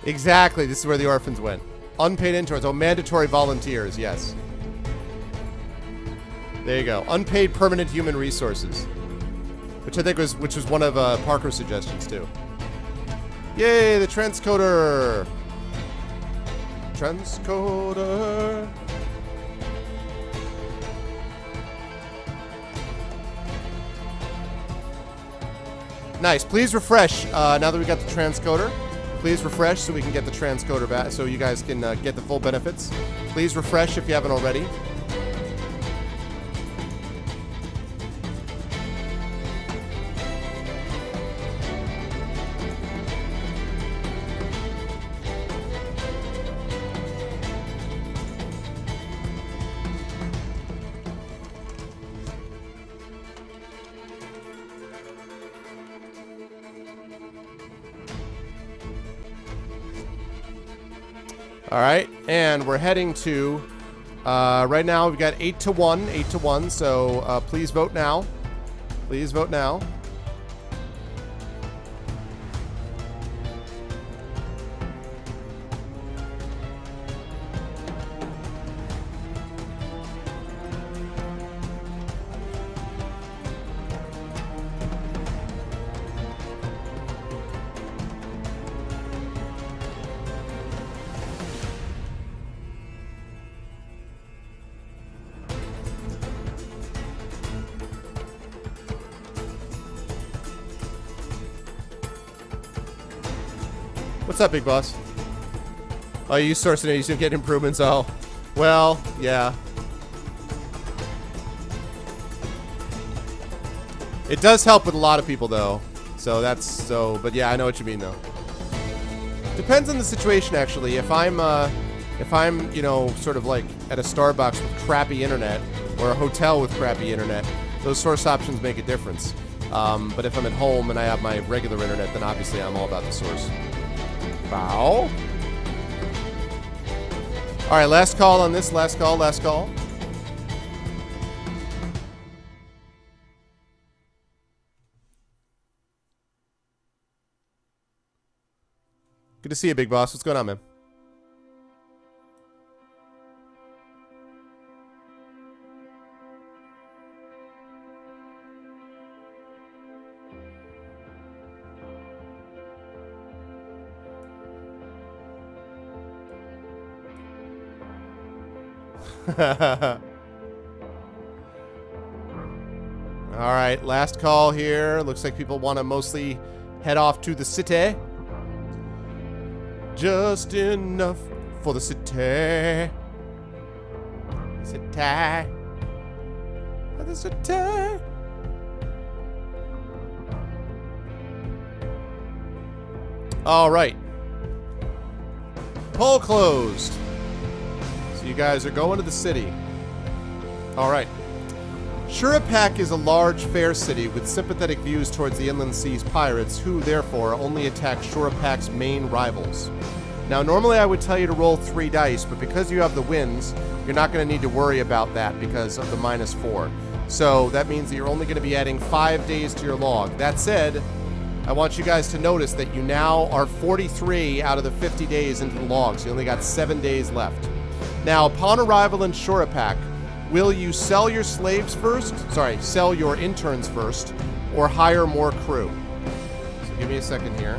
Exactly. This is where the orphans went. Unpaid interns. Oh, mandatory volunteers. Yes. There you go. Unpaid permanent human resources. Which I think was one of Parker's suggestions too. Yay, the transcoder. Transcoder. Nice. Please refresh now that we got the transcoder. Please refresh so we can get the transcoder back, so you guys can get the full benefits. Please refresh if you haven't already. All right, and we're heading to, right now we've got 8 to 1, so please vote now. Please vote now. What's up, big boss? Oh, you sourcing it, you should get improvements. Oh, well, yeah. It does help with a lot of people, though. So that's so. But yeah, I know what you mean, though. Depends on the situation, actually. If I'm, you know, sort of like at a Starbucks with crappy internet or a hotel with crappy internet, those source options make a difference. But if I'm at home and I have my regular internet, then obviously I'm all about the source. Bow. Alright, last call on this. Last call, last call. Good to see you, big boss. What's going on, man? Alright, last call here. Looks like people want to mostly head off to the city. Just enough for the city. City. The city. Alright. Poll closed. You guys are going to the city. Alright. Shurapak is a large, fair city with sympathetic views towards the Inland Sea's pirates, who, therefore, only attack Shurapak's main rivals. Now, normally I would tell you to roll 3 dice, but because you have the winds, you're not going to need to worry about that because of the -4. So, that means that you're only going to be adding 5 days to your log. That said, I want you guys to notice that you now are 43 out of the 50 days into the log, so you only got 7 days left. Now, upon arrival in Shurapak, will you sell your slaves first? Sorry, sell your interns first, or hire more crew? So give me a second here.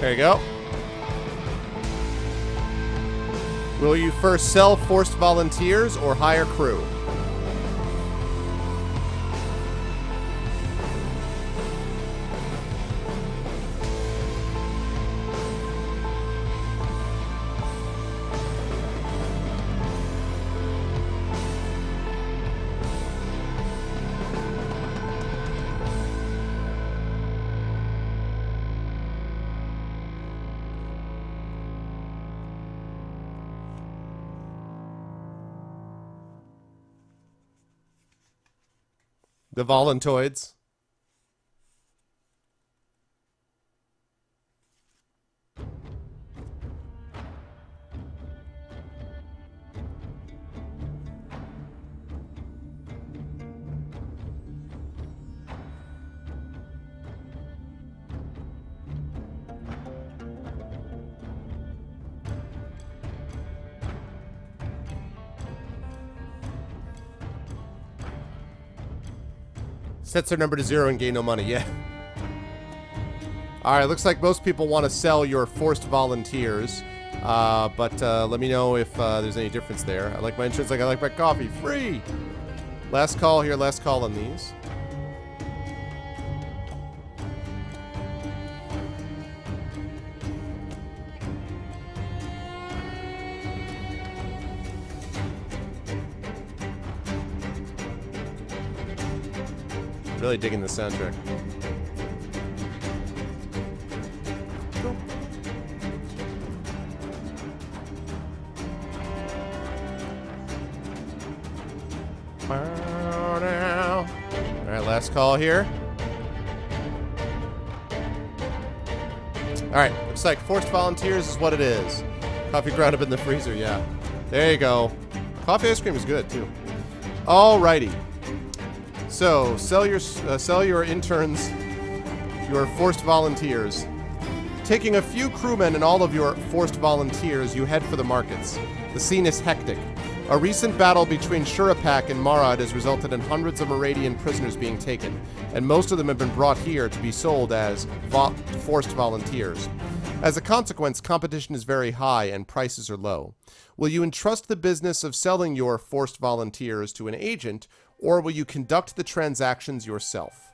There you go. Will you first sell forced volunteers or hire crew? The voluntoids. Sets their number to 0 and gain no money. Yeah. Alright, looks like most people want to sell your forced volunteers. But let me know if there's any difference there. I like my insurance like I like my coffee. Free! Last call here, last call on these. Really digging the soundtrack. Alright, last call here. Alright, looks like forced volunteers is what it is. Coffee ground up in the freezer, yeah. There you go. Coffee ice cream is good, too. Alrighty. So, sell your interns, your forced volunteers. Taking a few crewmen and all of your forced volunteers, you head for the markets. The scene is hectic. A recent battle between Shurapak and Marad has resulted in hundreds of Maradian prisoners being taken, and most of them have been brought here to be sold as forced volunteers. As a consequence, competition is very high and prices are low. Will you entrust the business of selling your forced volunteers to an agent, or will you conduct the transactions yourself?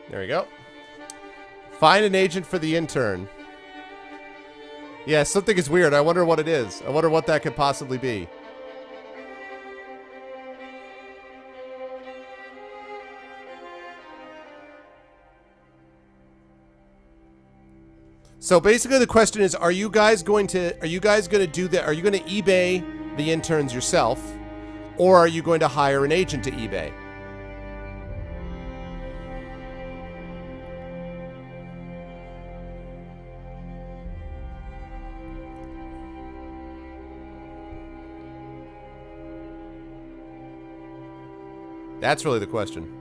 There we go. Find an agent for the intern. Yeah, something is weird. I wonder what it is. I wonder what that could possibly be. So basically the question is, are you guys going to do that? Are you going to eBay the interns yourself, or are you going to hire an agent to eBay? That's really the question.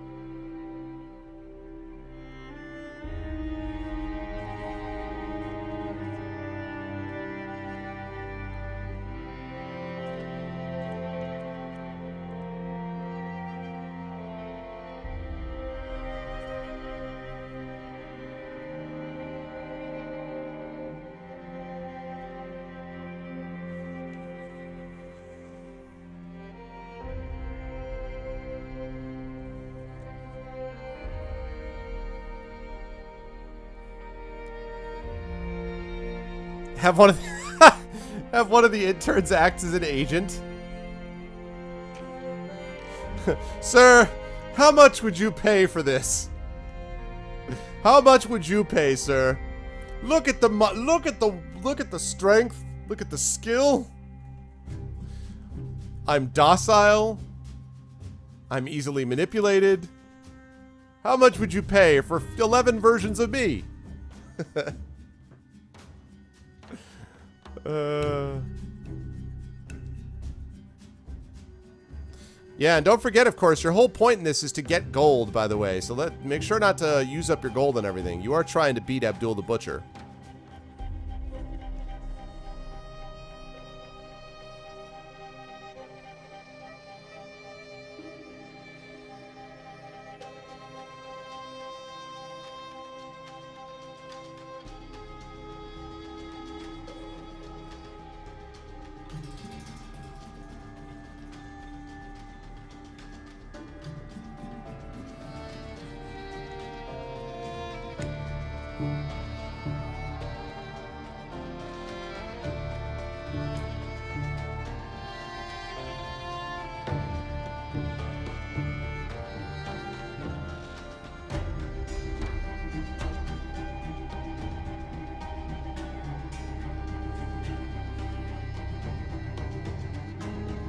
Have one of the have one of the interns act as an agent. Sir, how much would you pay for this? How much would you pay, sir? Look at the strength. Look at the skill. I'm docile. I'm easily manipulated. How much would you pay for 11 versions of me? Yeah, and don't forget, of course, your whole point in this is to get gold, by the way. So make sure not to use up your gold and everything. You are trying to beat Abdul the Butcher.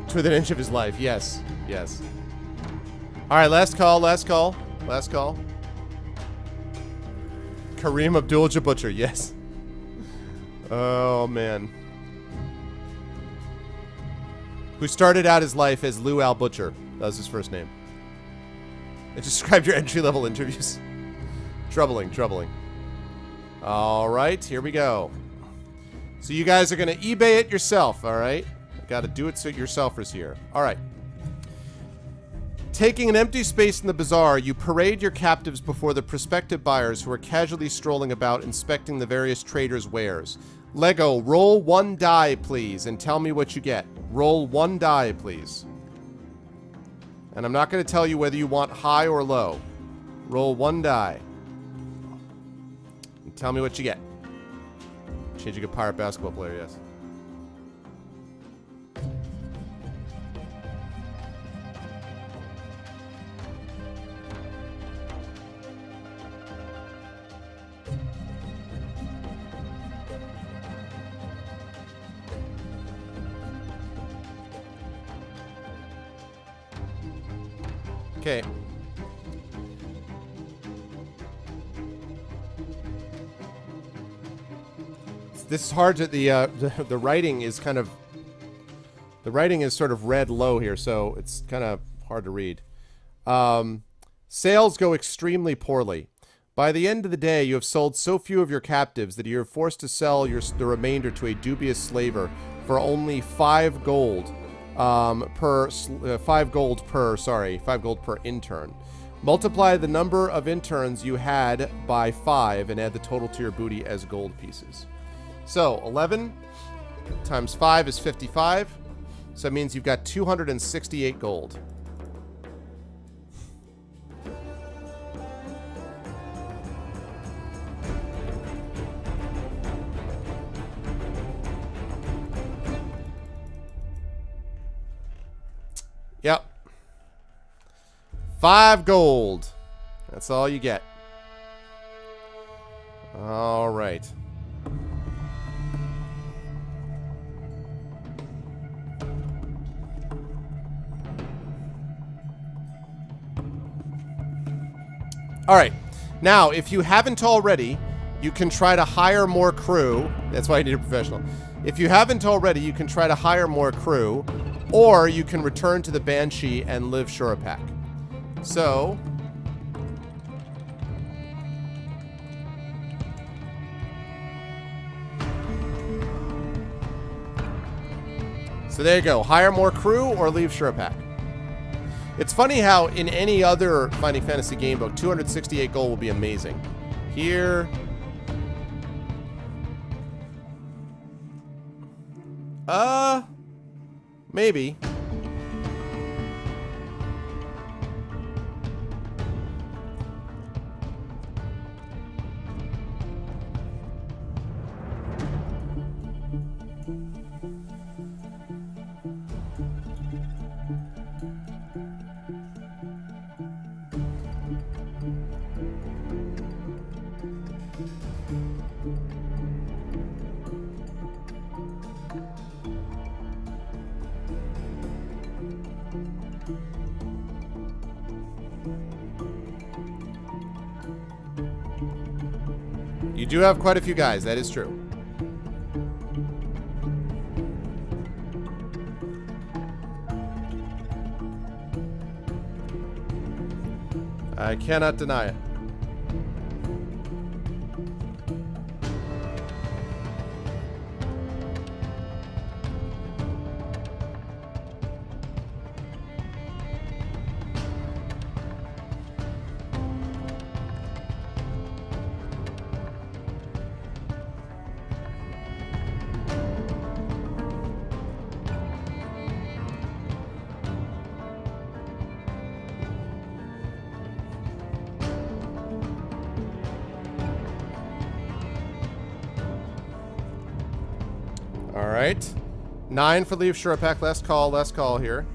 To within an inch of his life. Yes. Yes. Alright, last call, last call. Last call. Kareem Abdul-Jabbar, yes. Oh, man. Who started out his life as Lou Al Butcher. That was his first name. It described your entry-level interviews. Troubling, troubling. Alright, here we go. So you guys are going to eBay it yourself, alright? Got to do it so yourselfers here. Alright. Taking an empty space in the bazaar, you parade your captives before the prospective buyers who are casually strolling about inspecting the various traders' wares. Lego, roll 1 die, please, and tell me what you get. Roll 1 die, please. And I'm not going to tell you whether you want high or low. Roll 1 die. And tell me what you get. Changing a pirate basketball player, yes. Okay. This is hard to the writing is kind of sort of read low here, so it's kind of hard to read. Sales go extremely poorly. By the end of the day, you have sold so few of your captives that you are forced to sell the remainder to a dubious slaver for only 5 gold. 5 gold per intern. Multiply the number of interns you had by 5 and add the total to your booty as gold pieces. So 11 times 5 is 55. So that means you've got 268 gold. Yep. 5 gold. That's all you get. All right. All right. Now, if you haven't already, you can try to hire more crew. That's why you need a professional. If you haven't already, you can try to hire more crew. Or you can return to the Banshee and live Shurapak. So there you go. Hire more crew or leave Shurapak. It's funny how in any other Final Fantasy Gamebook, 268 gold will be amazing. Here... maybe. You do have quite a few guys, that is true. I cannot deny it. Alright. 9 for leave Shurapak. Last call here.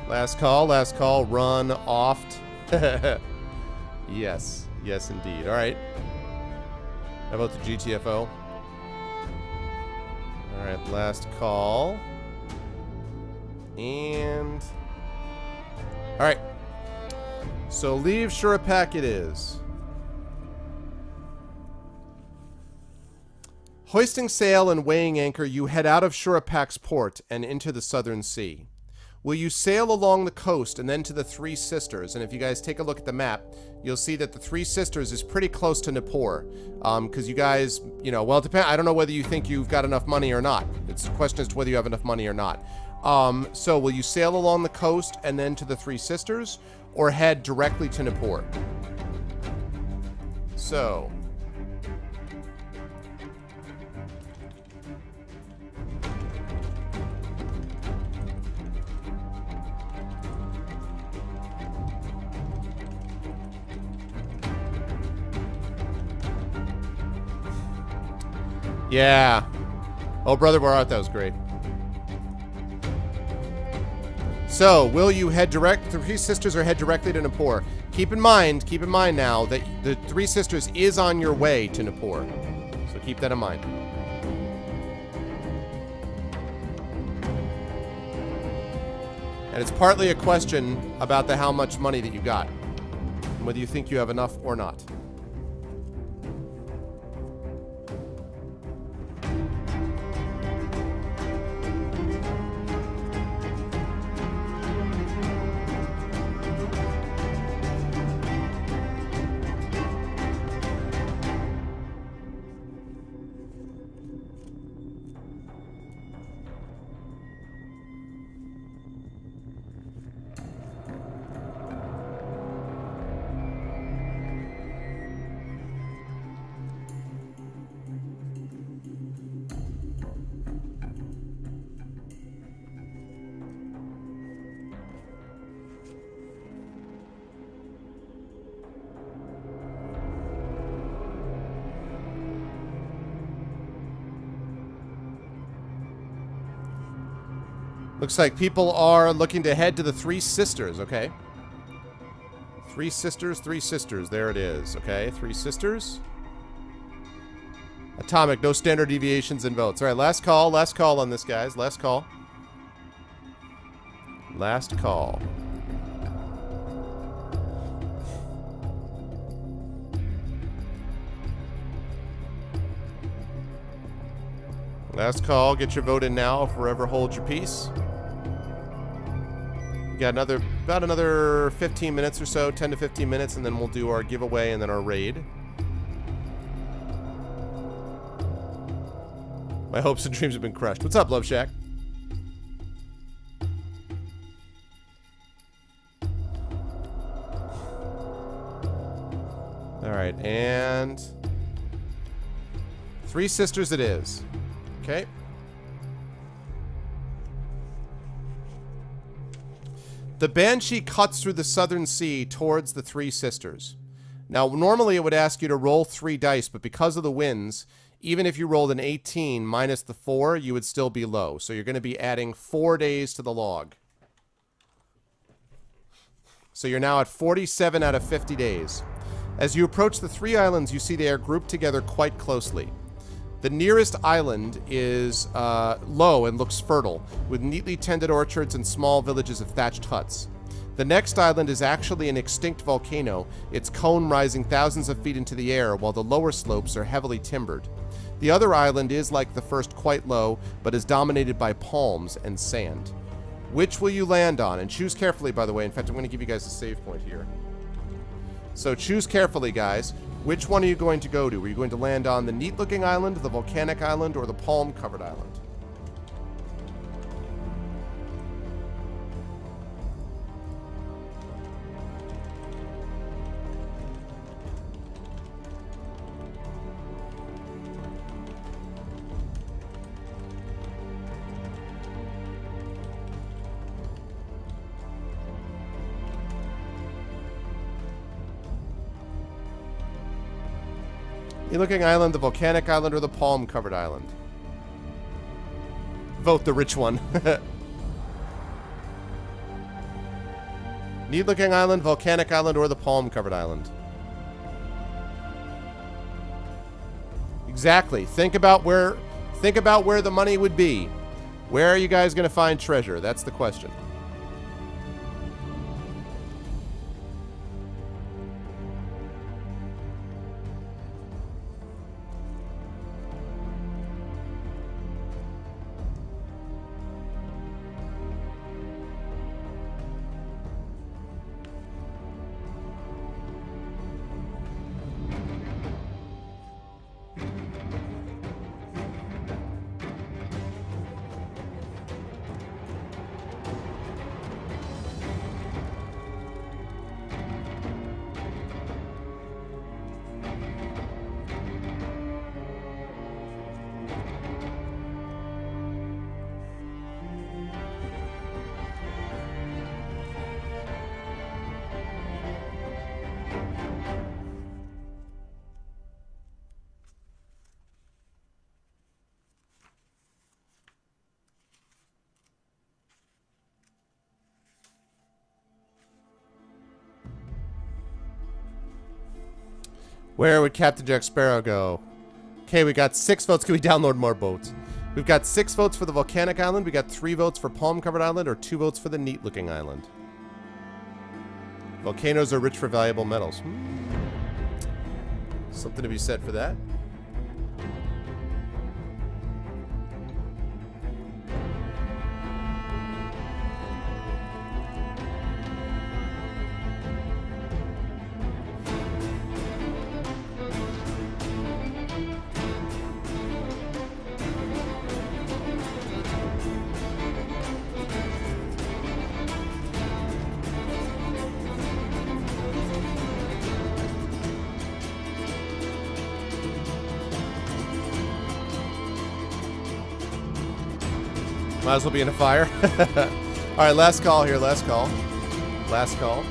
Last call, run oft. Yes, yes indeed. Alright. How about the GTFO? Alright, last call. And... Alright. So leave Shurapak it is. Hoisting sail and weighing anchor, you head out of Shurapak's port and into the southern sea. Will you sail along the coast and then to the Three Sisters? And if you guys take a look at the map, you'll see that the Three Sisters is pretty close to Nippur. Because you guys, you know, well, it depends. I don't know whether you think you've got enough money or not. It's a question as to whether you have enough money or not. So will you sail along the coast and then to the Three Sisters, or head directly to Nippur? So... Yeah. Oh, Brother, where art thou? Was great. So, will you head direct to Three Sisters or head directly to Nippur? Keep in mind now that the Three Sisters is on your way to Nippur. So keep that in mind. And it's partly a question about the how much money that you got. And whether you think you have enough or not. Looks like people are looking to head to the Three Sisters, okay? Three Sisters, there it is, okay? Three Sisters. Atomic, no standard deviations in votes. Alright, last call on this, guys. Last call. Last call. Last call, get your vote in now, forever hold your peace. Got about another 15 minutes or so, 10 to 15 minutes, and then we'll do our giveaway and then our raid. My hopes and dreams have been crushed. What's up, Love Shack? Alright, and... Three Sisters it is. Okay. The Banshee cuts through the southern sea towards the Three Sisters. Now, normally it would ask you to roll 3 dice, but because of the winds, even if you rolled an 18 minus the 4, you would still be low. So you're going to be adding 4 days to the log. So you're now at 47 out of 50 days. As you approach the 3 islands, you see they are grouped together quite closely. The nearest island is low and looks fertile, with neatly tended orchards and small villages of thatched huts. The next island is actually an extinct volcano, its cone rising thousands of feet into the air, while the lower slopes are heavily timbered. The other island is, like the first, quite low, but is dominated by palms and sand. Which will you land on? And choose carefully, by the way. In fact, I'm going to give you guys a save point here. So choose carefully, guys. Which one are you going to go to? Are you going to land on the neat-looking island, the volcanic island, or the palm-covered island? Neat-looking island, the volcanic island, or the palm-covered island? Vote the rich one. Neat-looking island, volcanic island, or the palm-covered island. Exactly. Think about where the money would be. Where are you guys going to find treasure? That's the question. Where would Captain Jack Sparrow go? Okay, we got 6 votes. Can we download more boats? We've got 6 votes for the volcanic island. We got 3 votes for palm-covered island, or 2 votes for the neat-looking island. Volcanoes are rich for valuable metals. Something to be said for that. Might as well be in a fire. Alright, last call here, last call. Last call.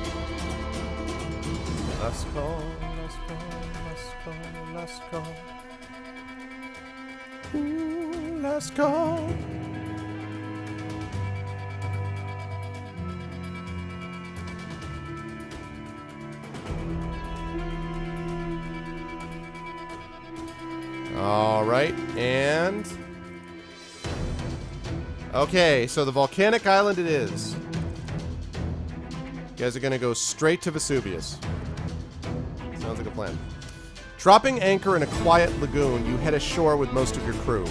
Last call, last call, last call, last call. Ooh, last call. Alright, and... okay, so the volcanic island it is. You guys are gonna go straight to Vesuvius. Sounds like a plan. Dropping anchor in a quiet lagoon, you head ashore with most of your crew.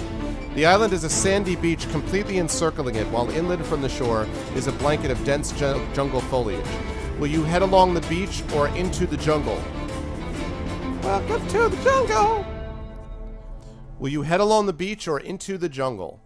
The island is a sandy beach completely encircling it, while inland from the shore is a blanket of dense jungle foliage. Will you head along the beach or into the jungle? Welcome to the jungle! Will you head along the beach or into the jungle?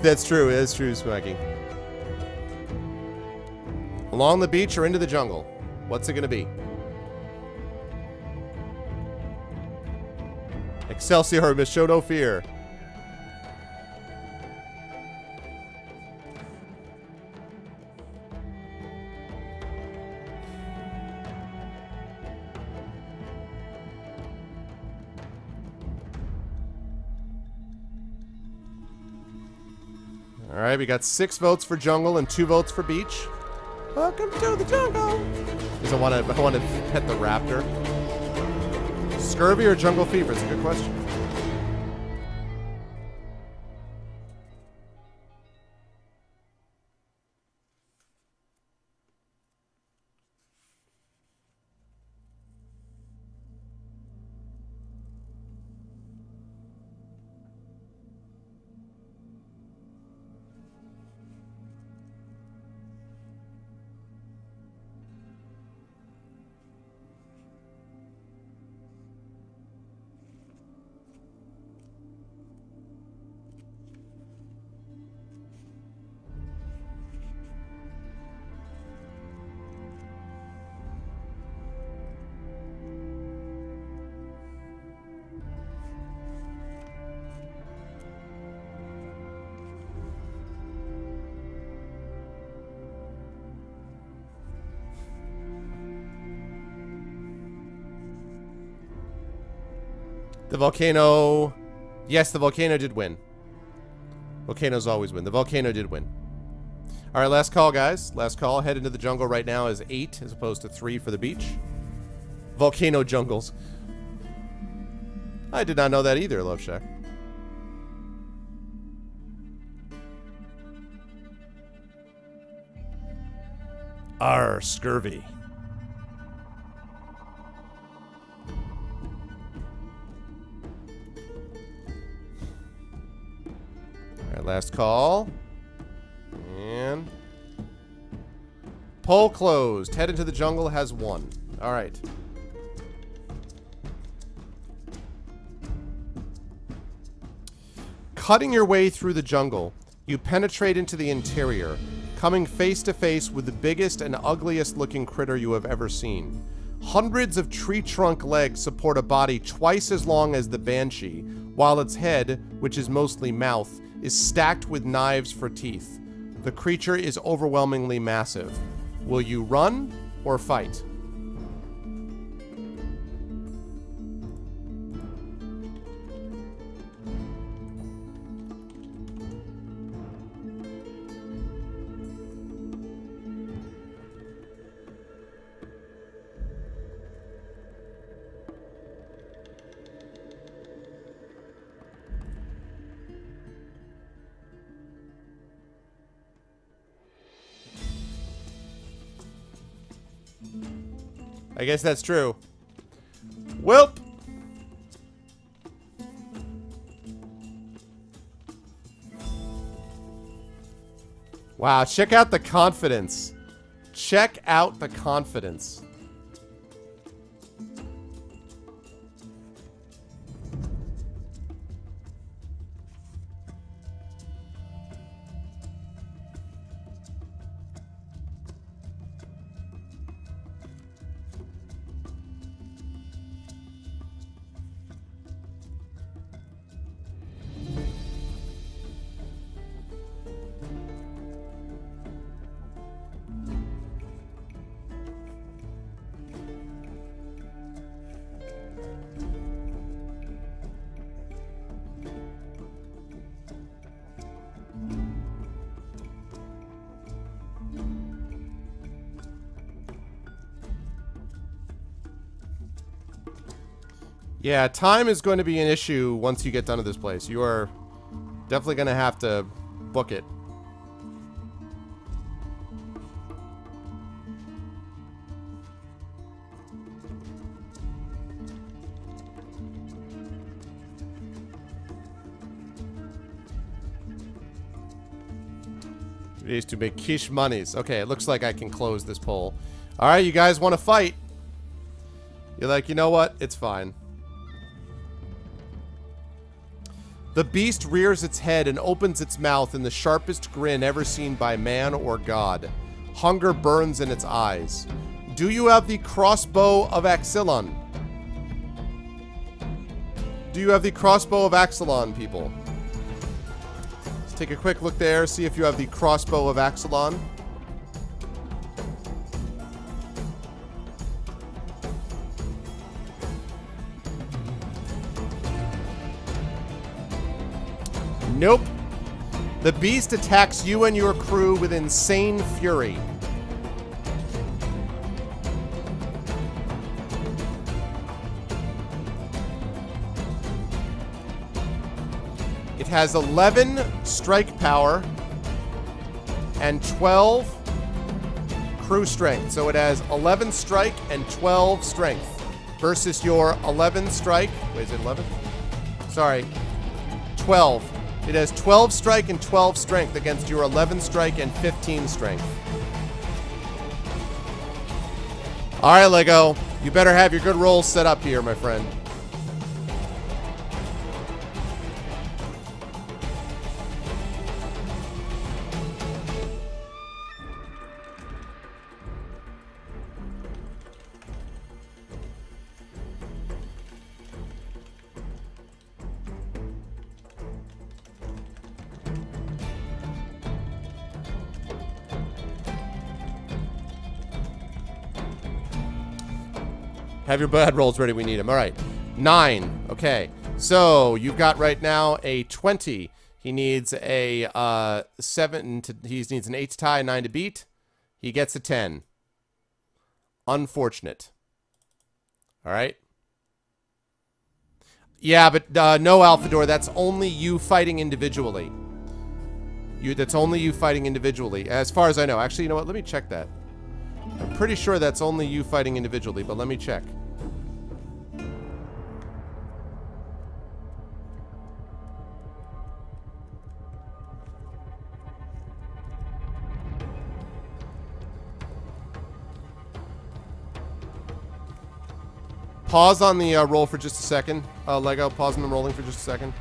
That's true. It is true, Smaggy. Along the beach or into the jungle? What's it gonna be? Excelsior, miss, show no fear. Alright, we got 6 votes for jungle and 2 votes for beach. Welcome to the jungle! Because I want to pet the raptor. Scurvy or jungle fever? It's a good question. The volcano... Yes, the volcano did win. Volcanoes always win. The volcano did win. Alright, last call, guys. Last call. Head into the jungle right now is 8 as opposed to 3 for the beach. Volcano jungles. I did not know that either, Love Shack. Arr, scurvy. Alright, last call. And... Poll closed. Head into the jungle has 1. Alright. Cutting your way through the jungle, you penetrate into the interior, coming face to face with the biggest and ugliest looking critter you have ever seen. Hundreds of tree trunk legs support a body twice as long as the banshee, while its head, which is mostly mouth, is stacked with knives for teeth. The creature is overwhelmingly massive. Will you run or fight? I guess that's true. Welp! Wow, check out the confidence. Check out the confidence. Yeah, time is going to be an issue once you get done with this place. You are definitely going to have to book it. It is to make quiche monies. Okay, it looks like I can close this poll. Alright, you guys want to fight? You're like, you know what? It's fine. The beast rears its head and opens its mouth in the sharpest grin ever seen by man or god. Hunger burns in its eyes. Do you have the crossbow of Axilon? Do you have the crossbow of Axilon, people? Let's take a quick look there, see if you have the crossbow of Axilon. Nope. The beast attacks you and your crew with insane fury. It has 11 strike power and 12 crew strength. So it has 11 strike and 12 strength versus your 11 strike. Wait, is it 11? Sorry. 12. It has 12 strike and 12 strength against your 11 strike and 15 strength. Alright, Lego. You better have your good rolls set up here, my friend. Have your bad rolls ready. We need them. All right. 9. Okay. So, you've got right now a 20. He needs a 7 to, he needs an 8 to tie, 9 to beat. He gets a 10. Unfortunate. All right. Yeah, but no, Alphador, that's only you fighting individually. That's only you fighting individually, as far as I know. Actually, you know what? Let me check that. I'm pretty sure that's only you fighting individually, but let me check. Pause on the roll for just a second. Lego, pause on the rolling for just a second.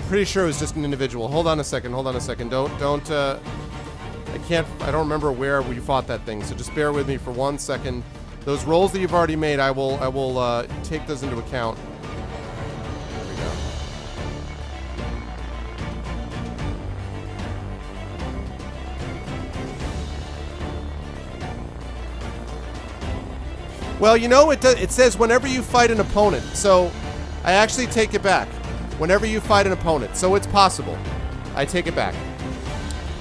Pretty sure it was just an individual. Hold on a second. Hold on a second. Don't. I don't remember where we fought that thing. So just bear with me for 1 second. Those rolls that you've already made, I will take those into account. There we go. Well, you know, it says whenever you fight an opponent. So I actually take it back. Whenever you fight an opponent. So it's possible. I take it back.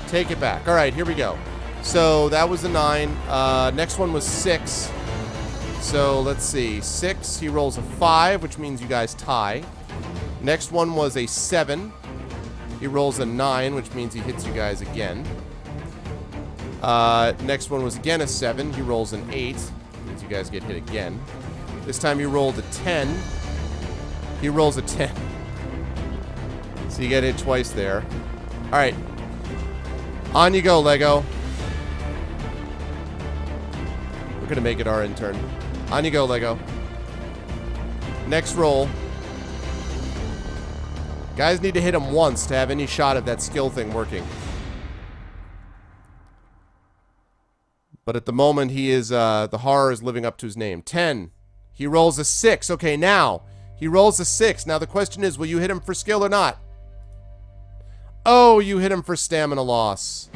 Take it back. All right, here we go. So that was a 9. Next one was 6. So let's see. 6, he rolls a 5, which means you guys tie. Next one was a 7. He rolls a 9, which means he hits you guys again. Next one was again a 7. He rolls an 8. Means you guys get hit again. This time he rolled a 10. He rolls a 10. So you get hit twice there. Alright. On you go, Lego. We're gonna make it our intern. On you go, Lego. Next roll. Guys need to hit him once to have any shot of that skill thing working. But at the moment, he is, the horror is living up to his name. 10. He rolls a 6. Okay, now. He rolls a 6. Now the question is, will you hit him for skill or not? Oh, you hit him for stamina loss.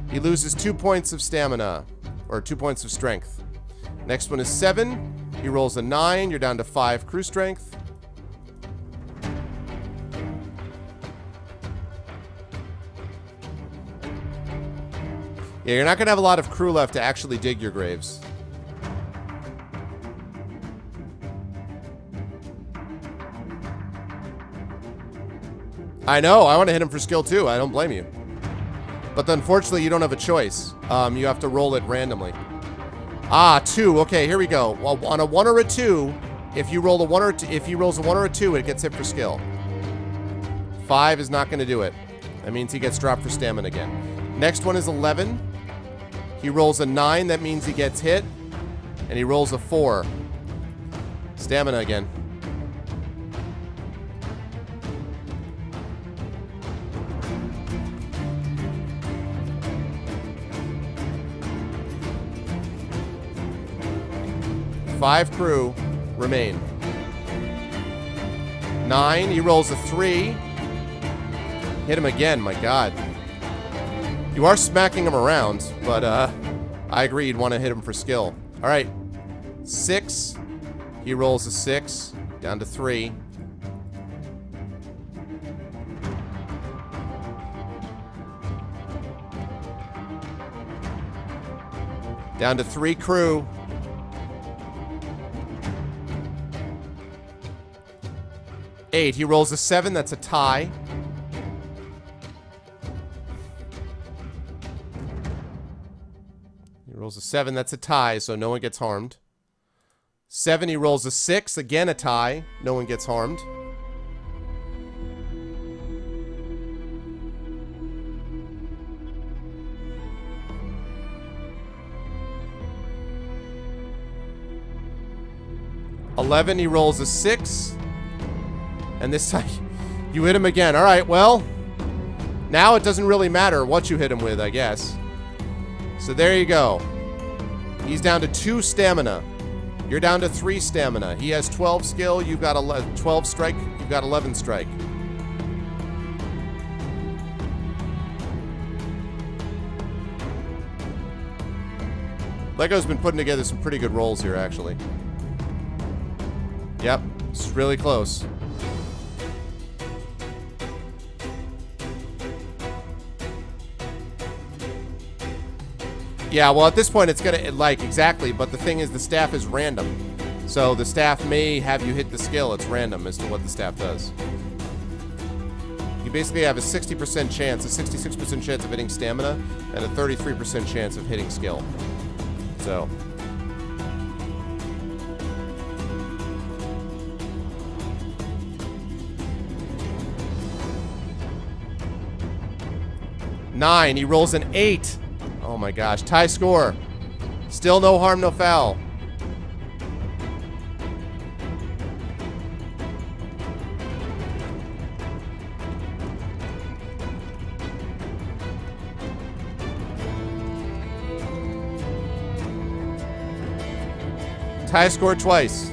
He loses 2 points of stamina. Or 2 points of strength. Next one is 7. He rolls a 9. You're down to 5 crew strength. Yeah, you're not going to have a lot of crew left to actually dig your graves. I know, I want to hit him for skill too. I don't blame you. But unfortunately, you don't have a choice. You have to roll it randomly. Ah, 2. Okay, here we go. Well, on a 1 or a 2, if he rolls a 1 or a 2, it gets hit for skill. 5 is not going to do it. That means he gets dropped for stamina again. Next one is 11. He rolls a 9. That means he gets hit. And he rolls a 4. Stamina again. Five crew remain. 9, he rolls a 3. Hit him again, my god. You are smacking him around, but I agree you'd want to hit him for skill. Alright. 6, he rolls a 6. Down to 3. Down to 3 crew. 8, he rolls a 7, that's a tie. He rolls a 7, that's a tie, so no one gets harmed. 7, he rolls a 6, again a tie, no one gets harmed. $11, he rolls a 6. And this time, you hit him again. All right, well, Now it doesn't really matter what you hit him with, I guess. So there you go. He's down to 2 stamina. You're down to 3 stamina. He has 12 skill. You've got 12 strike. You've got 11 strike. Lego's been putting together some pretty good rolls here, actually. Yep, it's really close. Yeah, well, at this point, it's gonna, like, exactly, but the thing is, the staff is random. So the staff may have you hit the skill. It's random as to what the staff does. You basically have a 60% chance, a 66% chance of hitting stamina, and a 33% chance of hitting skill. So. Nine. He rolls an 8. Oh my gosh. Tie score. Still no harm, no foul. Tie score twice.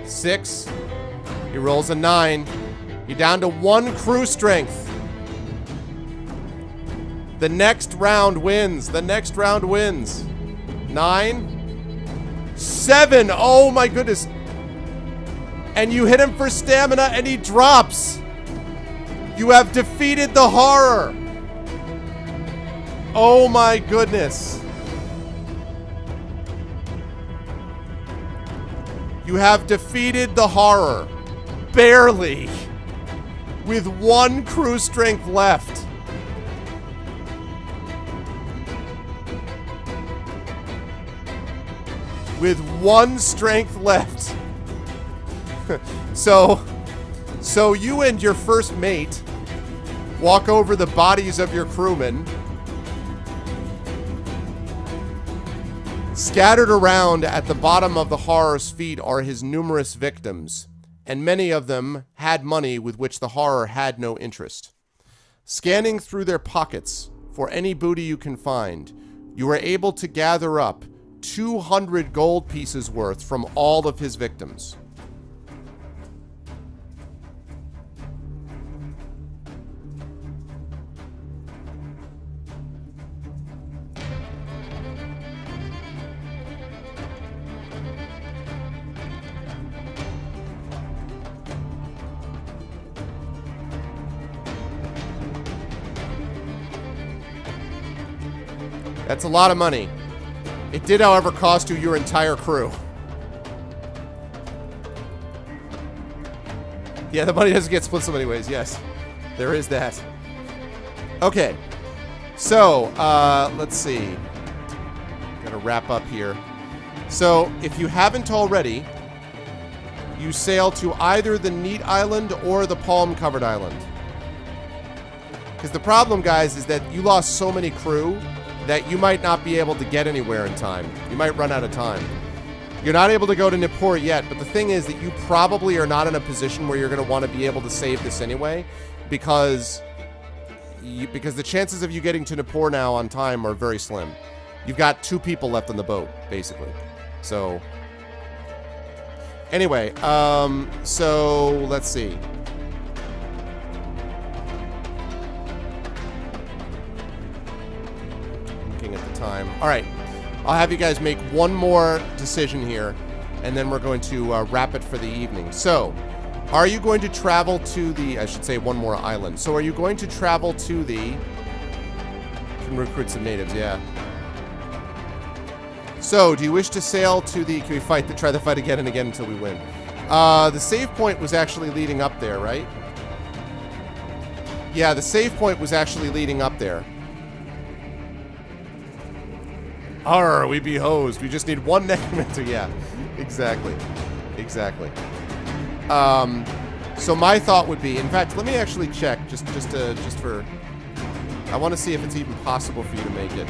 Six. He rolls a 9. You're down to 1 crew strength. The next round wins. The next round wins. 9. 7. Oh my goodness. And you hit him for stamina and he drops. You have defeated the horror. Oh my goodness. You have defeated the horror. Barely. With 1 crew strength left. With 1 strength left. So you and your first mate walk over the bodies of your crewmen. Scattered around at the bottom of the horror's feet are his numerous victims, and many of them had money with which the horror had no interest. Scanning through their pockets for any booty you can find, you are able to gather up 200 gold pieces worth from all of his victims. That's a lot of money. It did, however, cost you your entire crew. Yeah, the money doesn't get split so many ways. Yes, there is that. Okay, so let's see. Gotta wrap up here. So, if you haven't already, you sail to either the Neat Island or the Palm-Covered Island. Because the problem, guys, is that you lost so many crew that you might not be able to get anywhere in time. You might run out of time. You're not able to go to Nippur yet, but the thing is that you probably are not in a position where you're going to want to be able to save this anyway, because the chances of you getting to Nippur now on time are very slim. You've got 2 people left on the boat, basically. So, anyway, so let's see. At the time. All right, I'll have you guys make one more decision here, and then we're going to wrap it for the evening. So, are you going to travel to the, I should say one more island. So are you going to travel to the, can recruit some natives, yeah. So, do you wish to sail to the, can we try the fight again and again until we win? The save point was actually leading up there, right? Yeah, the save point was actually leading up there. Arr, we be hosed. We just need 1 necromancer. Yeah, exactly. Exactly. So my thought would be, in fact, let me actually check just for, I want to see if it's even possible for you to make it.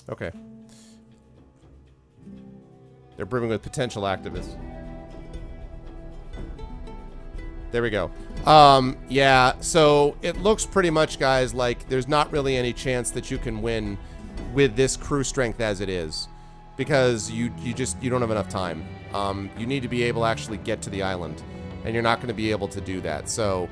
Okay. They're brimming with potential activists. There we go. Yeah, so it looks pretty much, guys, like there's not really any chance that you can win with this crew strength as it is. Because you don't have enough time. You need to be able to actually get to the island. And you're not going to be able to do that. So,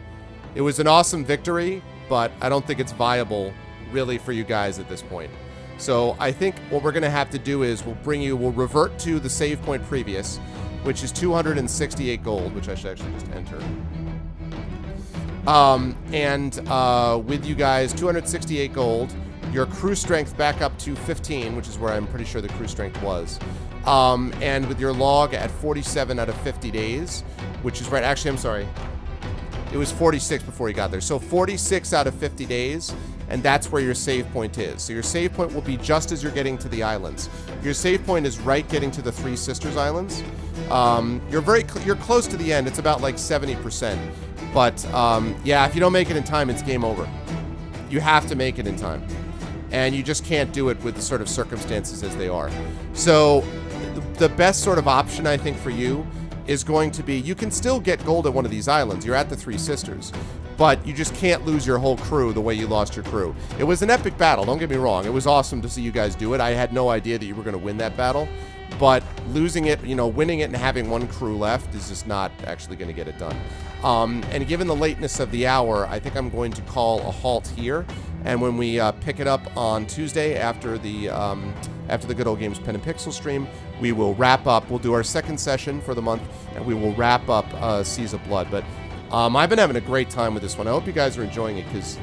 it was an awesome victory, but I don't think it's viable, really, for you guys at this point. So, I think what we're going to have to do is we'll revert to the save point previous, which is 268 gold, which I should actually just enter. With you guys, 268 gold, your crew strength back up to 15, which is where I'm pretty sure the crew strength was. And with your log at 47 out of 50 days, which is right, actually, I'm sorry. It was 46 before you got there. So 46 out of 50 days, and that's where your save point is. So your save point will be just as you're getting to the islands. Your save point is right getting to the Three Sisters Islands. You're close to the end. It's about like 70%. But yeah, if you don't make it in time, it's game over. You have to make it in time. And you just can't do it with the sort of circumstances as they are. So the best sort of option, I think, for you is going to be, you can still get gold at one of these islands. You're at the Three Sisters. But you just can't lose your whole crew the way you lost your crew. It was an epic battle, don't get me wrong. It was awesome to see you guys do it. I had no idea that you were going to win that battle. But losing it, you know, winning it and having one crew left is just not actually going to get it done. And given the lateness of the hour, I think I'm going to call a halt here. And when we pick it up on Tuesday after the Good Old Games Pen and Pixel stream, we will wrap up. We'll do our second session for the month, and we will wrap up Seas of Blood. But I've been having a great time with this one. I hope you guys are enjoying it because,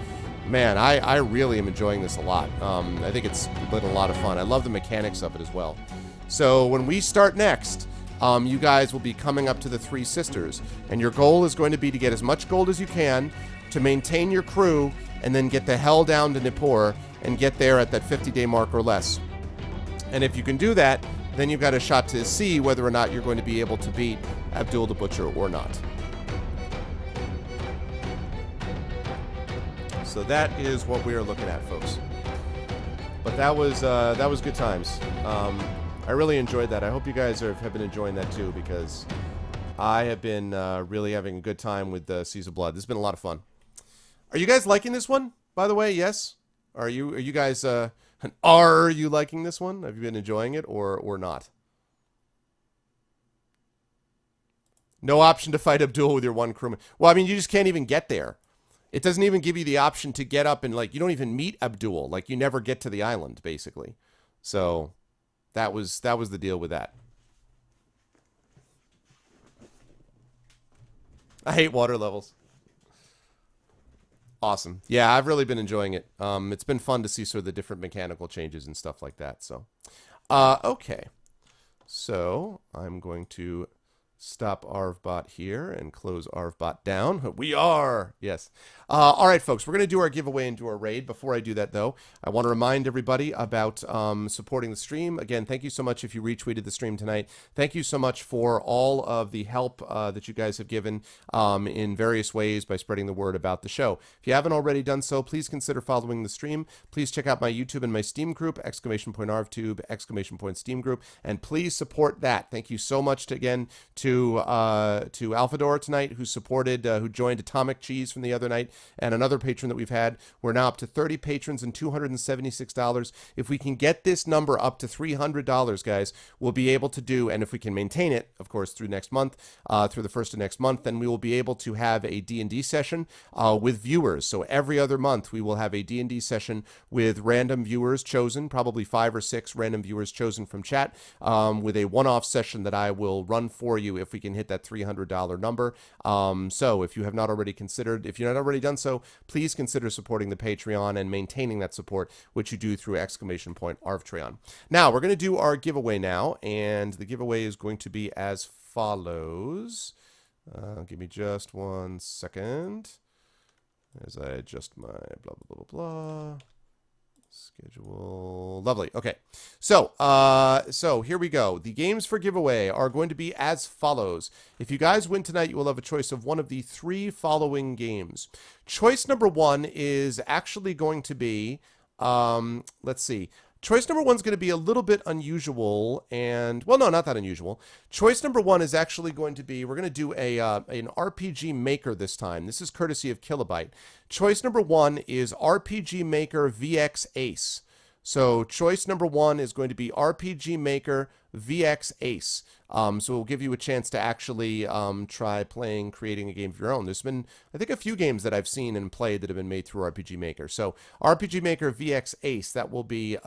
man, I really am enjoying this a lot. I think it's been a lot of fun. I love the mechanics of it as well. So when we start next, you guys will be coming up to the Three Sisters, and your goal is going to be to get as much gold as you can to maintain your crew and then get the hell down to Nippur and get there at that 50-day mark or less. And if you can do that, then you've got a shot to see whether or not you're going to be able to beat Abdul the Butcher or not. So that is what we are looking at, folks. But that was good times. I really enjoyed that. I hope you guys have been enjoying that too, because I have been really having a good time with Seas of Blood. This has been a lot of fun. Are you guys liking this one, by the way? Yes? Are you guys are you liking this one? Have you been enjoying it or not? No option to fight Abdul with your one crewman. Well, I mean, you just can't even get there. It doesn't even give you the option to get up and, like, you don't even meet Abdul. Like, you never get to the island, basically. So that was the deal with that. I hate water levels. Awesome. Yeah, I've really been enjoying it. It's been fun to see sort of the different mechanical changes and stuff like that. So, okay. So I'm going to stop ArvBot here and close ArvBot down. We are, yes. All right, folks, we're going to do our giveaway and do our raid. Before I do that, though, I want to remind everybody about supporting the stream. Again, thank you so much if you retweeted the stream tonight. Thank you so much for all of the help that you guys have given in various ways by spreading the word about the show. If you haven't already done so, please consider following the stream. Please check out my YouTube and my Steam group, !ArvTube, !Steam group, and please support that. Thank you so much again to Alphador tonight, who supported, who joined Atomic Cheese from the other night, and another patron that we've had. We're now up to 30 patrons and $276. If we can get this number up to $300, guys, we'll be able to do, and if we can maintain it, of course, through next month, through the first of next month, then we will be able to have a D&D session with viewers. So every other month, we will have a D&D session with random viewers chosen, probably 5 or 6 random viewers chosen from chat, with a one-off session that I will run for you if we can hit that $300 number. So if you have not already considered, if you're not already done so, please consider supporting the Patreon and maintaining that support, which you do through !ArvTreon. Now, we're going to do our giveaway now, and the giveaway is going to be as follows. Give me just 1 second as I adjust my blah, blah, blah, blah. Schedule. Lovely. Okay. So here we go. The games for giveaway are going to be as follows. If you guys win tonight, you will have a choice of one of the 3 following games. Choice number 1 is actually going to be, let's see. Choice number 1 is going to be a little bit unusual, and well, no, not that unusual. Choice number 1 is actually going to be, we're going to do an RPG Maker this time. This is courtesy of Kilobyte. Choice number 1 is RPG Maker VX Ace. So choice number 1 is going to be RPG Maker VX Ace. So we'll give you a chance to actually try creating a game of your own. There's been, I think, a few games that I've seen and played that have been made through RPG Maker. So RPG Maker VX Ace, that will be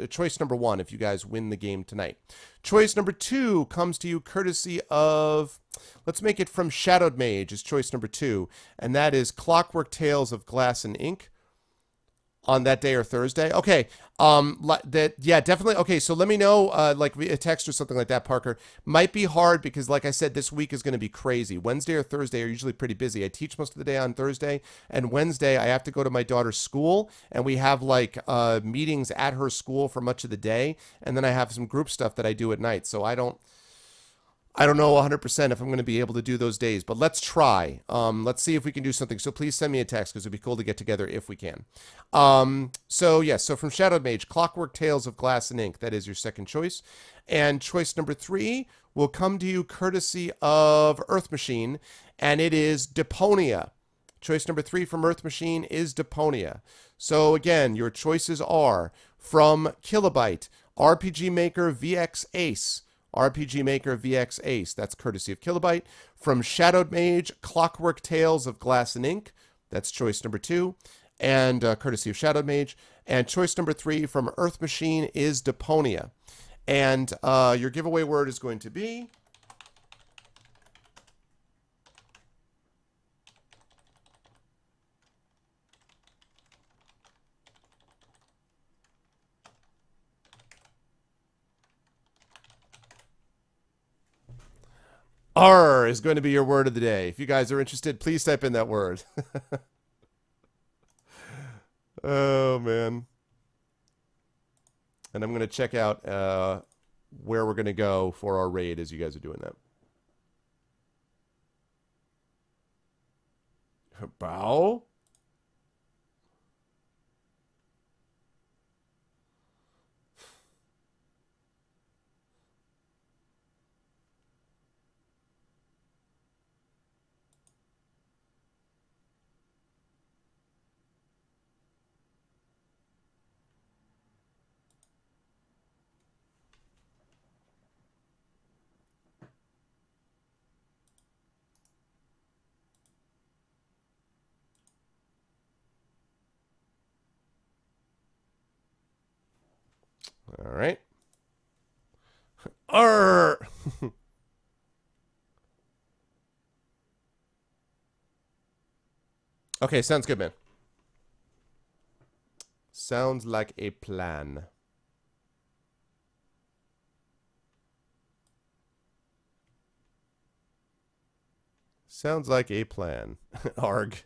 choice number 1 if you guys win the game tonight. Choice number 2 comes to you courtesy of, let's make it from Shadowed Mage is choice number 2, and that is Clockwork Tales of Glass and Ink. On that day or Thursday? Okay. Yeah, definitely. Okay, so let me know, like a text or something like that, Parker. Might be hard because, like I said, this week is going to be crazy. Wednesday or Thursday are usually pretty busy. I teach most of the day on Thursday, and Wednesday I have to go to my daughter's school, and we have, like, meetings at her school for much of the day, and then I have some group stuff that I do at night, so I don't know 100% if I'm going to be able to do those days, but let's try. Let's see if we can do something. So please send me a text because it'd be cool to get together if we can. So yes, so from Shadowed Mage, Clockwork Tales of Glass and Ink, that is your second choice. And choice number 3 will come to you courtesy of Earth Machine, and it is Deponia. Choice number 3 from Earth Machine is Deponia. So again, your choices are from Kilobyte, RPG Maker VX Ace, RPG Maker VX Ace, that's courtesy of Kilobyte. From Shadowed Mage, Clockwork Tales of Glass and Ink, that's choice number 2, and courtesy of Shadowed Mage. And choice number 3 from Earth Machine is Deponia. And your giveaway word is going to be... R is going to be your word of the day. If you guys are interested, please type in that word. Oh, man. And I'm going to check out where we're going to go for our raid as you guys are doing that. Bow? All right. Arr! Okay, sounds good, man. Sounds like a plan. Sounds like a plan. Arg.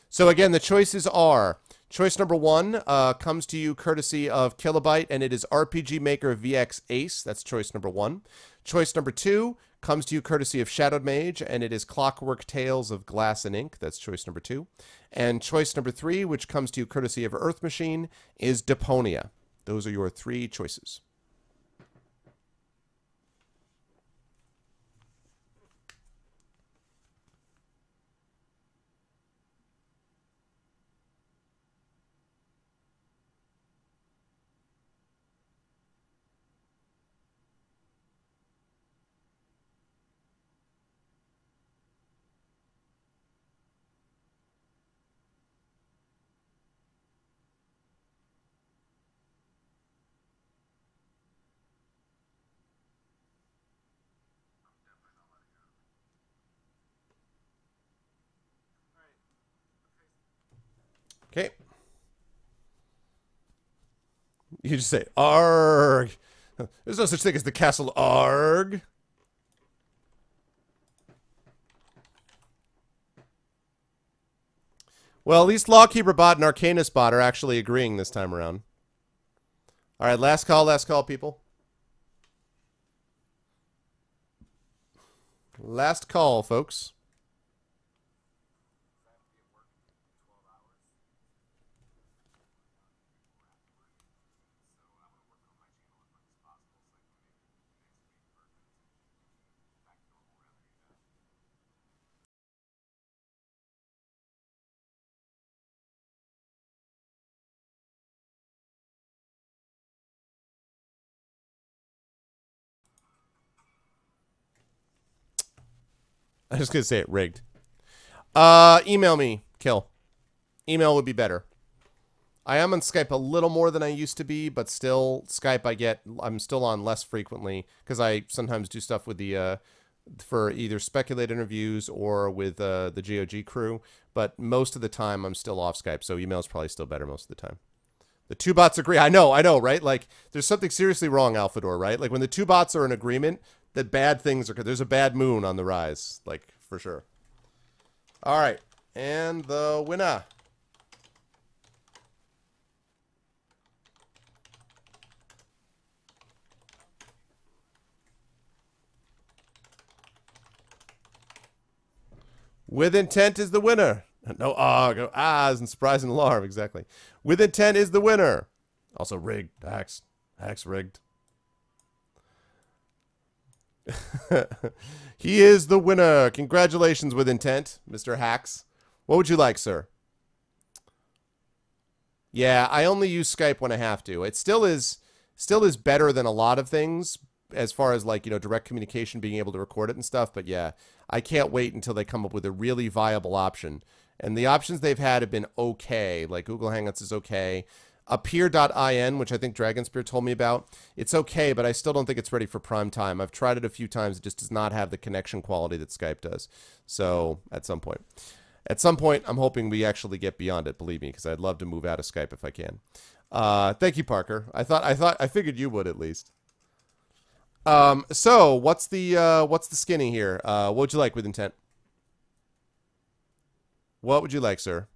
So again, the choices are... Choice number 1 comes to you courtesy of Kilobyte, and it is RPG Maker VX Ace. That's choice number 1. Choice number 2 comes to you courtesy of Shadowed Mage, and it is Clockwork Tales of Glass and Ink. That's choice number 2. And choice number 3, which comes to you courtesy of Earth Machine, is Deponia. Those are your 3 choices. Okay. You just say, Arg. There's no such thing as the castle Arg. Well, at least Lawkeeper Bot and Arcanus Bot are actually agreeing this time around. All right, last call, people. Last call, folks. I'm just gonna say it rigged. Email me, Kill. Email would be better. I am on Skype a little more than I used to be, but still, Skype I'm still on less frequently because I sometimes do stuff with the for either speculate interviews or with the GOG crew. But most of the time, I'm still off Skype, so email is probably still better most of the time. The two bots agree. I know, right? Like, there's something seriously wrong, Alphador, right? Like, when the two bots are in agreement, that bad things are... There's a bad moon on the rise, like, for sure. All right, and the winner. With intent is the winner. No go ahs and surprise and alarm, exactly. With intent is the winner. Also rigged, hacks rigged. He is the winner. Congratulations with intent, Mr. Hacks. What would you like, sir? Yeah, I only use Skype when I have to. It still is better than a lot of things as far as, like, you know, direct communication, being able to record it and stuff. But yeah, I can't wait until they come up with a really viable option. And the options they've had have been okay. Like Google Hangouts is okay. Appear.in, which I think Dragonspear told me about, it's okay, but I still don't think it's ready for prime time. I've tried it a few times. It just does not have the connection quality that Skype does. So at some point, I'm hoping we actually get beyond it, believe me, because I'd love to move out of Skype if I can. Thank you, Parker. I figured you would at least. So what's the skinny here? What would you like with intent? What would you like, sir?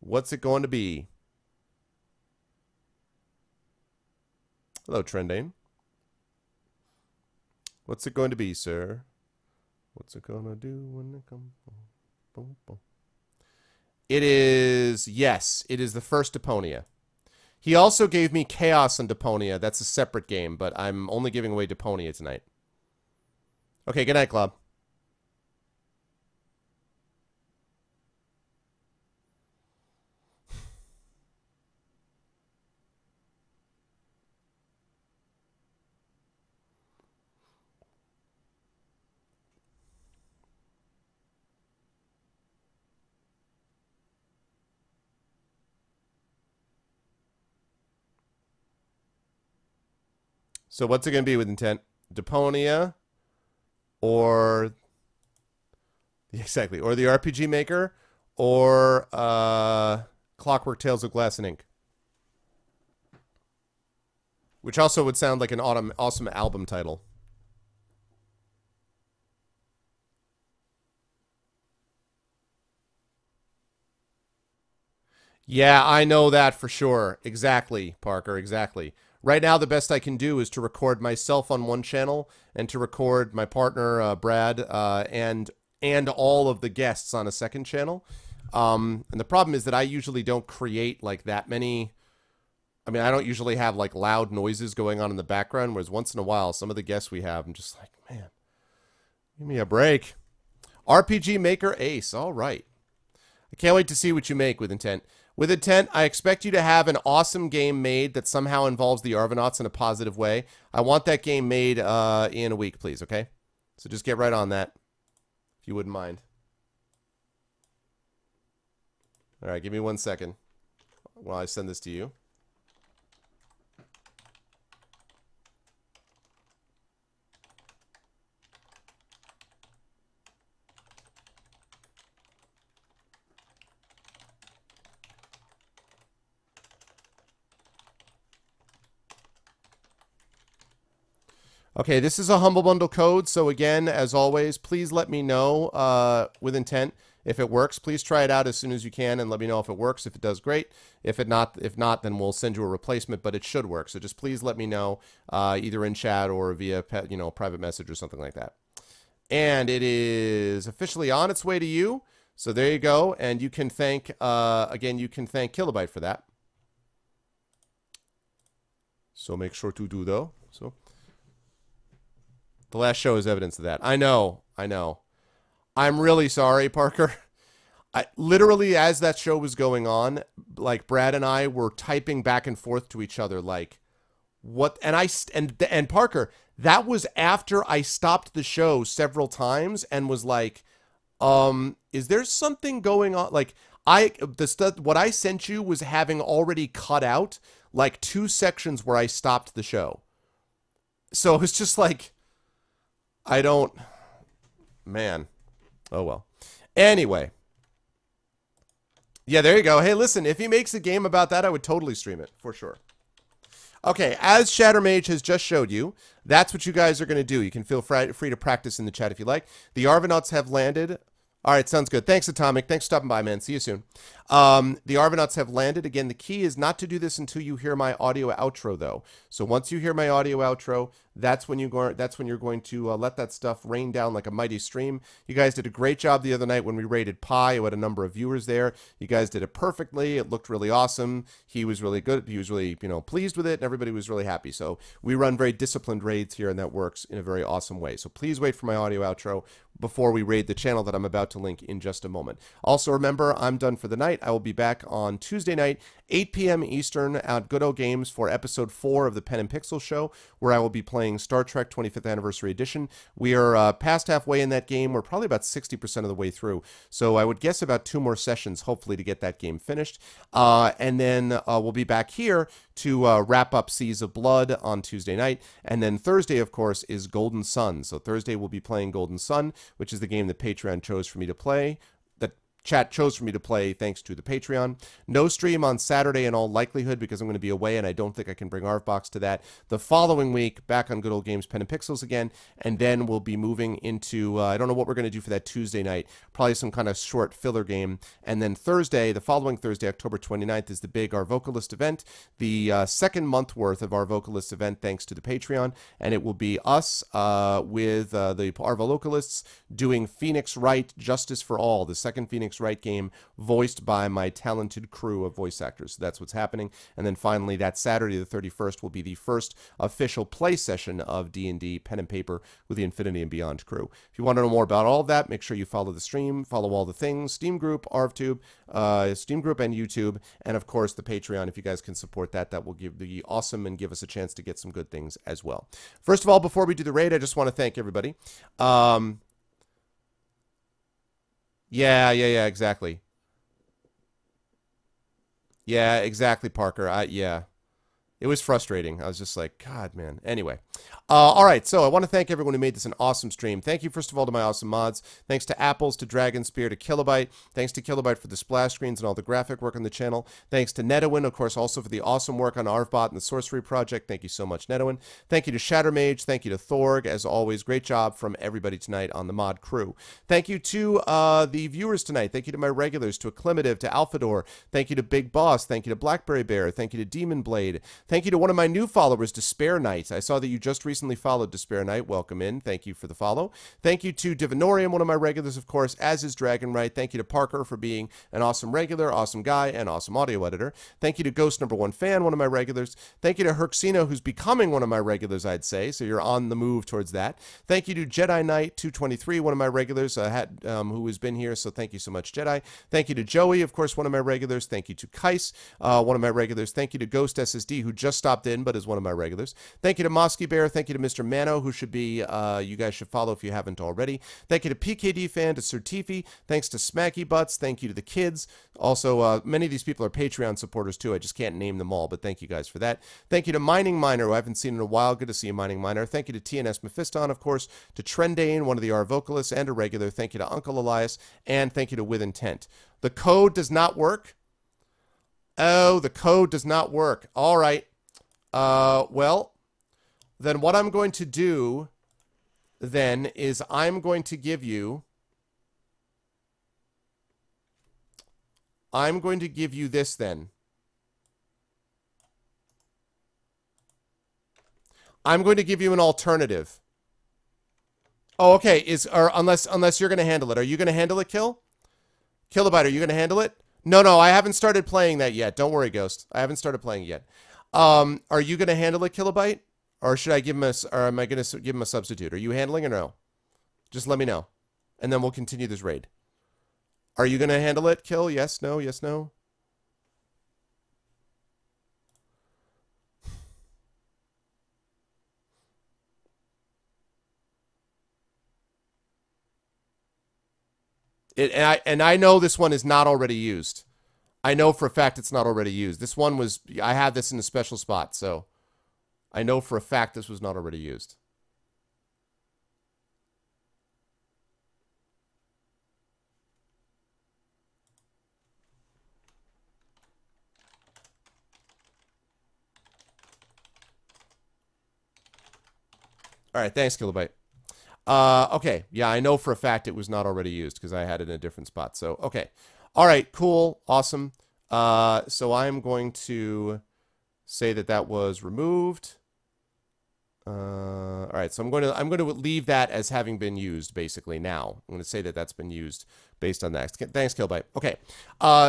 What's it going to be? Hello, Trendane. What's it going to be, sir? What's it gonna do when it comes? Boom, boom. It is, yes, it is the first Deponia. He also gave me Chaos and Deponia. That's a separate game, but I'm only giving away Deponia tonight. Okay, good night, Club. So what's it going to be with intent? Deponia or... Exactly. Or the RPG Maker or Clockwork Tales of Glass and Ink. Which also would sound like an awesome album title. Yeah, I know that for sure. Exactly, Parker, exactly. Right now, the best I can do is to record myself on one channel and to record my partner, Brad, and all of the guests on a second channel. And the problem is that I usually don't create, like, that many... I mean, I don't usually have, like, loud noises going on in the background, whereas once in a while, some of the guests we have, I'm just like, man, give me a break. RPG Maker Ace, all right. I can't wait to see what you make with intent. With intent, I expect you to have an awesome game made that somehow involves the Arvanauts in a positive way. I want that game made in a week, please, okay? So just get right on that, if you wouldn't mind. All right, give me 1 second while I send this to you. Okay, this is a Humble Bundle code, so again, as always, please let me know with intent if it works. Please try it out as soon as you can and let me know if it works. If it does, great. If not, then we'll send you a replacement, but it should work. So just please let me know either in chat or via private message or something like that. And it is officially on its way to you. So there you go, and you can thank again, you can thank Kilobyte for that. So make sure to do though. So. The last show is evidence of that. I know. I'm really sorry, Parker. Literally, as that show was going on, like, Brad and I were typing back and forth to each other, like, what? And Parker, That was after I stopped the show several times and was like, is there something going on? Like, what I sent you was having already cut out like 2 sections where I stopped the show. So it's just like, I don't, man. Oh well. Anyway. Yeah, there you go. Hey, listen, if he makes a game about that, I would totally stream it, for sure. Okay, as Shattermage has just showed you, that's what you guys are going to do. You can feel free to practice in the chat if you like. The Arvanauts have landed. All right, sounds good. Thanks, Atomic. Thanks for stopping by, man. See you soon. The Arvanauts have landed. Again, the key is not to do this until you hear my audio outro, though. So once you hear my audio outro, that's when you're going to let that stuff rain down like a mighty stream. You guys did a great job the other night when we raided Pi, who had a number of viewers there. You guys did it perfectly. It looked really awesome. He was really good. He was really, pleased with it, and everybody was really happy. So we run very disciplined raids here, and that works in a very awesome way. So please wait for my audio outro before we raid the channel that I'm about to link in just a moment. Also, remember, I'm done for the night. I will be back on Tuesday night, 8 p.m. Eastern at Good Old Games for episode 4 of the Pen and Pixel show, where I will be playing Star Trek 25th Anniversary Edition. We are past halfway in that game. We're probably about 60% of the way through. So I would guess about 2 more sessions, hopefully, to get that game finished. And then we'll be back here to wrap up Seas of Blood on Tuesday night. And then Thursday, of course, is Golden Sun. So Thursday we'll be playing Golden Sun, which is the game that Patreon chose for me to play. Chat chose for me to play thanks to the Patreon. No stream on Saturday in all likelihood because I'm going to be away and I don't think I can bring Arvbox to that. The following week, back on Good Old Games Pen and Pixels again, and then we'll be moving into, I don't know what we're going to do for that Tuesday night, probably some kind of short filler game. And then Thursday, the following Thursday, October 29th, is the big Our Vocalist event, the second month worth of Our Vocalist event thanks to the Patreon, and it will be us with the Our Vocalists doing Phoenix Wright Justice for All, the second Phoenix Wright game, voiced by my talented crew of voice actors. So that's what's happening. And then finally, that Saturday, the 31st, will be the first official play session of D&D Pen and Paper with the Infinity and Beyond crew. If you want to know more about all of that, make sure you follow the stream, follow all the things, Steam Group, ArvTube, Steam Group and YouTube, and of course the Patreon. If you guys can support that, that will be awesome and give us a chance to get some good things as well. First of all, before we do the raid, I just want to thank everybody. Yeah, exactly. Yeah, exactly, Parker. Yeah. It was frustrating. I was just like, God, man. Anyway. All right, so I want to thank everyone who made this an awesome stream. Thank you, first of all, to my awesome mods. Thanks to Apples, to Dragon Spear, to Kilobyte. Thanks to Kilobyte for the splash screens and all the graphic work on the channel. Thanks to Netowin, of course, also for the awesome work on Arvbot and the Sorcery Project. Thank you so much, Netowin. Thank you to Shattermage. Thank you to Thorg. As always, great job from everybody tonight on the mod crew. Thank you to the viewers tonight. Thank you to my regulars, to Acclimative, to Alphador. Thank you to Big Boss. Thank you to Blackberry Bear. Thank you to Demon Blade. Thank you to one of my new followers, Despair Knight. I saw that you just recently followed Despair Knight. Welcome in. Thank you for the follow. Thank you to Divinorium, one of my regulars, of course, as is Dragon Right. Thank you to Parker for being an awesome regular, awesome guy, and awesome audio editor. Thank you to Ghost Number 1 Fan, one of my regulars. Thank you to Herxino, who's becoming one of my regulars, I'd say, so you're on the move towards that. Thank you to Jedi Knight 223, one of my regulars, who has been here, so thank you so much, Jedi. Thank you to Joey, of course, one of my regulars. Thank you to Kais, one of my regulars. Thank you to Ghost SSD, who just stopped in, but is one of my regulars. Thank you to Mosky Bear. Thank you to Mr. Mano, who should be, you guys should follow if you haven't already. Thank you to PKD Fan, to Sir Tiffy. Thanks to Smacky Butts. Thank you to the kids. Also, many of these people are Patreon supporters too. I just can't name them all, but thank you guys for that. Thank you to Mining Miner, who I haven't seen in a while. Good to see you, Mining Miner. Thank you to TNS Mephiston, of course, to Trendane, one of the R vocalists, and a regular. Thank you to Uncle Elias, and thank you to With Intent. The code does not work. Oh, the code does not work. All right. Well, then what I'm going to do then is I'm going to give you this then. I'm going to give you an alternative. Oh, okay. Unless you're going to handle it. Are you going to handle it, Kilobyte, are you going to handle it? No, I haven't started playing that yet. Don't worry, Ghost. I haven't started playing it yet. Are you going to handle it, Kilobyte? Or should I give him or am I going to give him a substitute? Are you handling or no? Just let me know. And then we'll continue this raid. Are you going to handle it, Kill? Yes, no, yes, no? And I know this one is not already used. I know for a fact it's not already used. This one was, I had this in a special spot, so I know for a fact this was not already used. All right, thanks, Kilobyte. Okay, yeah, I know for a fact it was not already used because I had it in a different spot. So, okay. All right, cool, awesome. So I'm going to say that that was removed. All right, so I'm going to leave that as having been used basically now. I'm going to say that that's been used based on that. Thanks, Killbyte. Okay,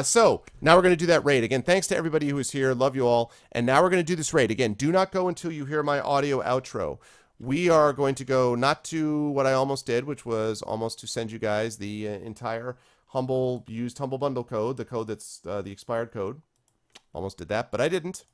so now we're going to do that raid. Again, thanks to everybody who is here. Love you all. And now we're going to do this raid. Again, do not go until you hear my audio outro. We are going to go not to what I almost did, which was almost to send you guys the entire used Humble Bundle code, the code that's the expired code. Almost did that, but I didn't.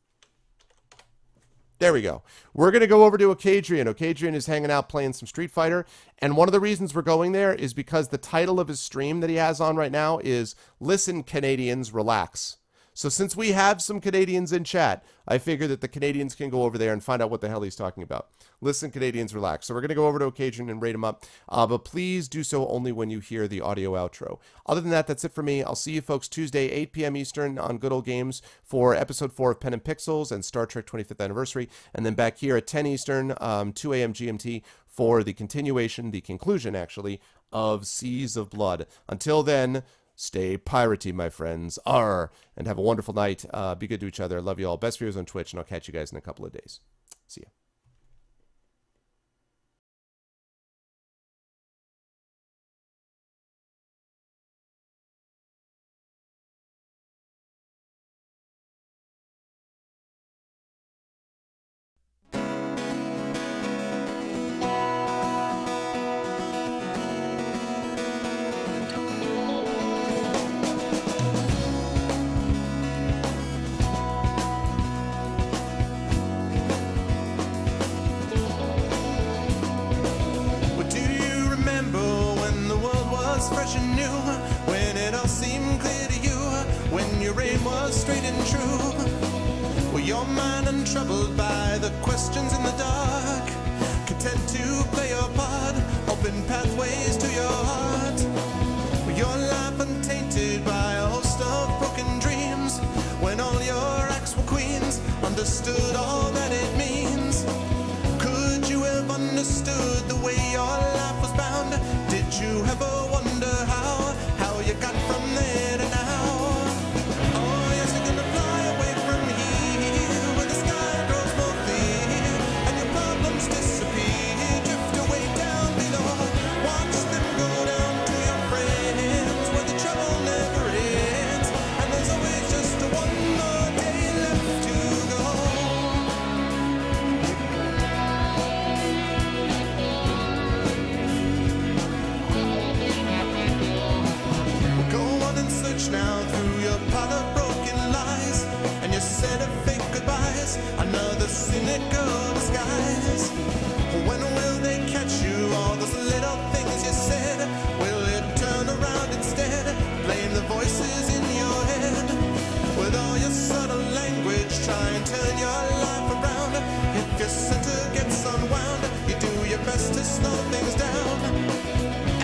There we go. We're going to go over to Ocadrian. Ocadrian is hanging out playing some Street Fighter. And one of the reasons we're going there is because the title of his stream that he has on right now is Listen, Canadians, Relax. So since we have some Canadians in chat, I figure that the Canadians can go over there and find out what the hell he's talking about. Listen, Canadians, relax. So we're going to go over to Occasion and rate him up. But please do so only when you hear the audio outro. Other than that, that's it for me. I'll see you folks Tuesday, 8 p.m. Eastern on Good Old Games for Episode 4 of Pen and Pixels and Star Trek 25th Anniversary. And then back here at 10 Eastern, 2 a.m. GMT for the continuation, the conclusion, actually, of Seas of Blood. Until then, stay piratey, my friends. Arr. And have a wonderful night. Be good to each other. Love you all. Best viewers on Twitch, and I'll catch you guys in a couple of days. See ya. Fresh and new, when it all seemed clear to you, when your aim was straight and true, were your mind untroubled by the questions in the dark, content to play your part, open pathways to your heart, were your life untainted by a host of broken dreams, when all your acts were queens, understood all that it means? Could you have understood the way your life was bound? Did you ever wonder how you got from there to now? Oh yes, you're gonna fly away from here, where the sky grows more clear, and your problems disappear, drift away down below. Watch them go down to your friends, where the trouble never ends, and there's always just one more day left to go. Now through your pile of broken lies and your set of fake goodbyes, another cynical disguise. When will they catch you? All those little things you said, will it turn around instead? Blame the voices in your head. With all your subtle language, try and turn your life around. If your center gets unwound, you do your best to slow things down.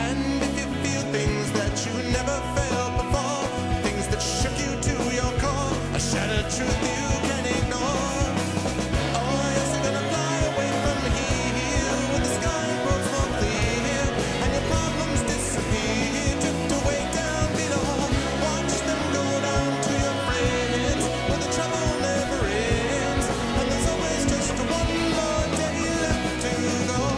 And if you feel things that you never felt before, that shook you to your core, a shattered truth you can ignore. Oh yes, you're gonna fly away from here, where the sky grows more clear, and your problems disappear, drift away down below. Watch them go down to your friends, where the trouble never ends, and there's always just one more day left to go.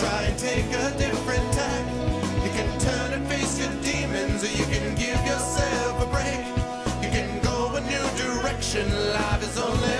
try and take a different tack. You can turn and face your demons, or you can give yourself a break. You can go a new direction. Life is only